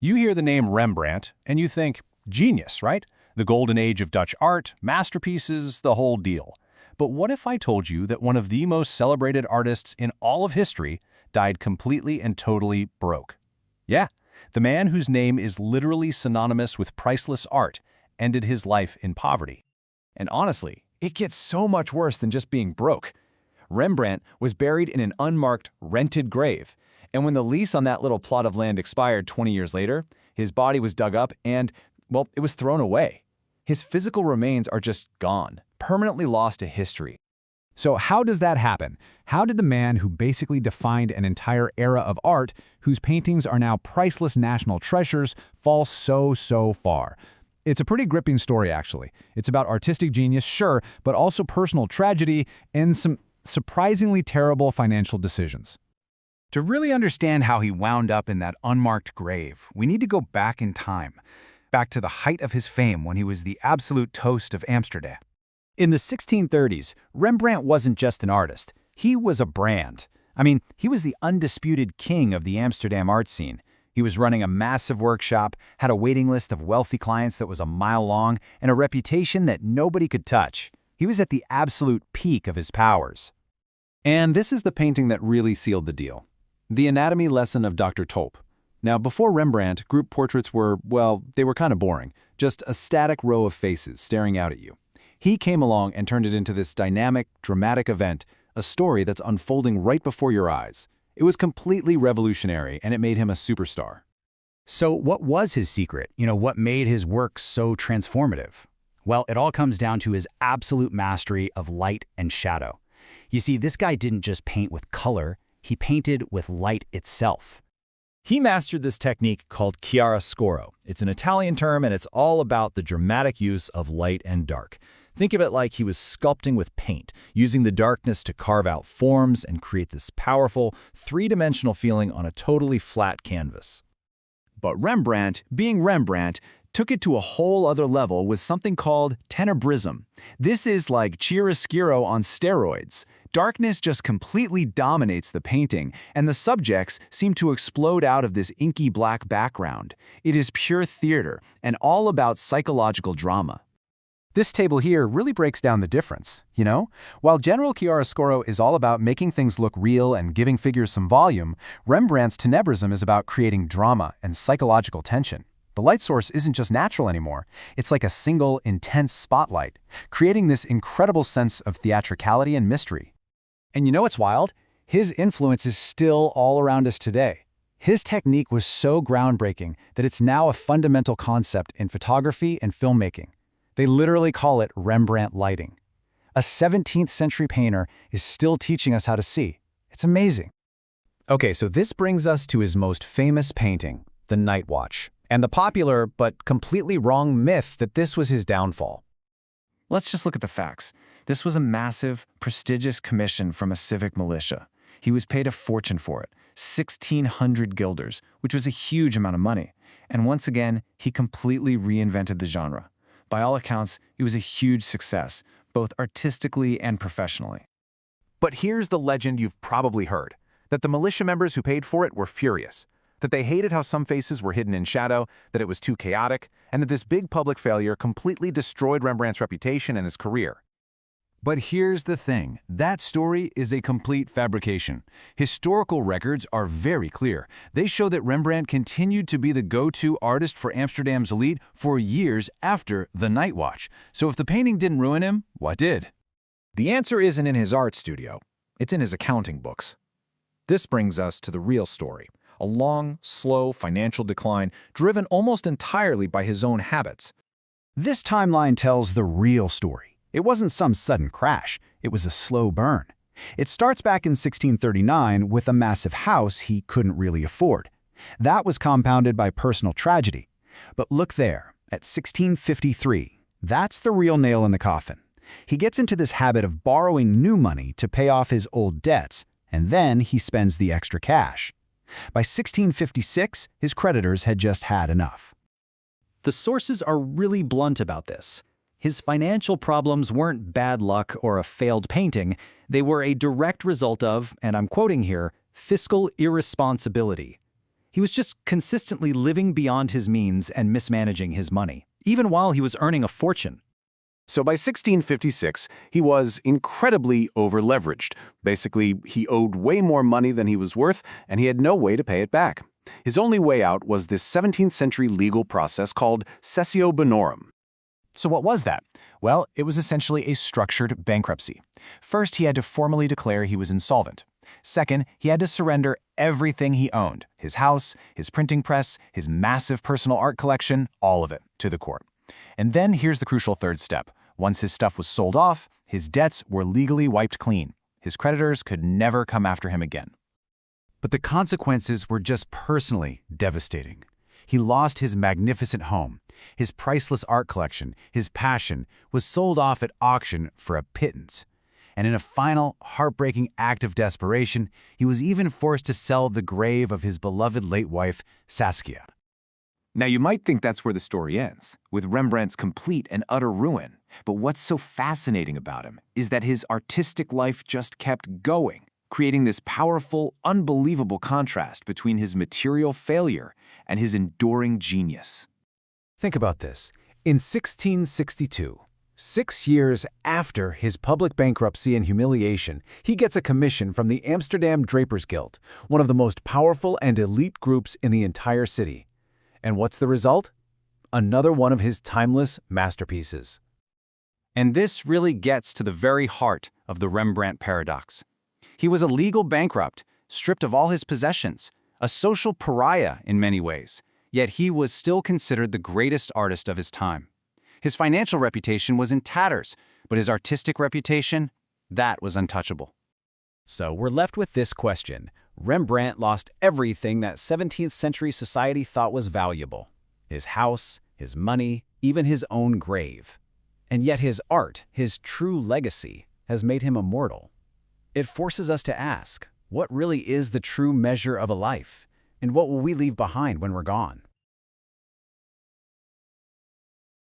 You hear the name Rembrandt, and you think, genius, right? The golden age of Dutch art, masterpieces, the whole deal. But what if I told you that one of the most celebrated artists in all of history died completely and totally broke? Yeah, the man whose name is literally synonymous with priceless art ended his life in poverty. And honestly, it gets so much worse than just being broke. Rembrandt was buried in an unmarked, rented grave, and when the lease on that little plot of land expired 20 years later, his body was dug up and, well, it was thrown away. His physical remains are just gone, permanently lost to history. So how does that happen? How did the man who basically defined an entire era of art, whose paintings are now priceless national treasures, fall so far? It's a pretty gripping story, actually. It's about artistic genius, sure, but also personal tragedy and some surprisingly terrible financial decisions. To really understand how he wound up in that unmarked grave, we need to go back in time, back to the height of his fame when he was the absolute toast of Amsterdam. In the 1630s, Rembrandt wasn't just an artist. He was a brand. I mean, he was the undisputed king of the Amsterdam art scene. He was running a massive workshop, had a waiting list of wealthy clients that was a mile long, and a reputation that nobody could touch. He was at the absolute peak of his powers. And this is the painting that really sealed the deal. The Anatomy Lesson of Dr. Tulp. Now, before Rembrandt, group portraits were, well, they were kind of boring. Just a static row of faces staring out at you. He came along and turned it into this dynamic, dramatic event, a story that's unfolding right before your eyes. It was completely revolutionary, and it made him a superstar. So what was his secret? What made his work so transformative? Well, it all comes down to his absolute mastery of light and shadow. You see, this guy didn't just paint with color, he painted with light itself. He mastered this technique called chiaroscuro. It's an Italian term, and it's all about the dramatic use of light and dark. Think of it like he was sculpting with paint, using the darkness to carve out forms and create this powerful, three-dimensional feeling on a totally flat canvas. But Rembrandt, being Rembrandt, took it to a whole other level with something called tenebrism. This is like chiaroscuro on steroids. Darkness just completely dominates the painting, and the subjects seem to explode out of this inky black background. It is pure theater, and all about psychological drama. This table here really breaks down the difference, While general chiaroscuro is all about making things look real and giving figures some volume, Rembrandt's tenebrism is about creating drama and psychological tension. The light source isn't just natural anymore. It's like a single, intense spotlight, creating this incredible sense of theatricality and mystery. And you know what's wild? His influence is still all around us today. His technique was so groundbreaking that it's now a fundamental concept in photography and filmmaking. They literally call it Rembrandt lighting. A 17th century painter is still teaching us how to see. It's amazing. Okay, so this brings us to his most famous painting, The Night Watch, and the popular but completely wrong myth that this was his downfall. Let's just look at the facts. This was a massive, prestigious commission from a civic militia. He was paid a fortune for it, 1,600 guilders, which was a huge amount of money. And once again, he completely reinvented the genre. By all accounts, it was a huge success, both artistically and professionally. But here's the legend you've probably heard, that the militia members who paid for it were furious, that they hated how some faces were hidden in shadow, that it was too chaotic, and that this big public failure completely destroyed Rembrandt's reputation and his career. But here's the thing, that story is a complete fabrication. Historical records are very clear. They show that Rembrandt continued to be the go-to artist for Amsterdam's elite for years after The Night Watch. So if the painting didn't ruin him, what did? The answer isn't in his art studio. It's in his accounting books. This brings us to the real story, a long, slow financial decline driven almost entirely by his own habits. This timeline tells the real story. It wasn't some sudden crash, it was a slow burn. It starts back in 1639 with a massive house he couldn't really afford. That was compounded by personal tragedy. But look there, at 1653, that's the real nail in the coffin. He gets into this habit of borrowing new money to pay off his old debts, and then he spends the extra cash. By 1656, his creditors had just had enough. The sources are really blunt about this. His financial problems weren't bad luck or a failed painting. They were a direct result of, and I'm quoting here, fiscal irresponsibility. He was just consistently living beyond his means and mismanaging his money, even while he was earning a fortune. So by 1656, he was incredibly over-leveraged. Basically, he owed way more money than he was worth, and he had no way to pay it back. His only way out was this 17th century legal process called cessio bonorum. So what was that? Well, it was essentially a structured bankruptcy. First, he had to formally declare he was insolvent. Second, he had to surrender everything he owned, his house, his printing press, his massive personal art collection, all of it, to the court. And then here's the crucial third step. Once his stuff was sold off, his debts were legally wiped clean. His creditors could never come after him again. But the consequences were just personally devastating. He lost his magnificent home. His priceless art collection, his passion, was sold off at auction for a pittance. And in a final, heartbreaking act of desperation, he was even forced to sell the grave of his beloved late wife, Saskia. Now, you might think that's where the story ends, with Rembrandt's complete and utter ruin. But what's so fascinating about him is that his artistic life just kept going, creating this powerful, unbelievable contrast between his material failure and his enduring genius. Think about this. In 1662, 6 years after his public bankruptcy and humiliation, he gets a commission from the Amsterdam Drapers Guild, one of the most powerful and elite groups in the entire city. And what's the result? Another one of his timeless masterpieces. And this really gets to the very heart of the Rembrandt paradox. He was a legal bankrupt, stripped of all his possessions, a social pariah in many ways, yet he was still considered the greatest artist of his time. His financial reputation was in tatters, but his artistic reputation, that was untouchable. So we're left with this question. Rembrandt lost everything that 17th century society thought was valuable. His house, his money, even his own grave. And yet his art, his true legacy, has made him immortal. It forces us to ask, what really is the true measure of a life? And what will we leave behind when we're gone?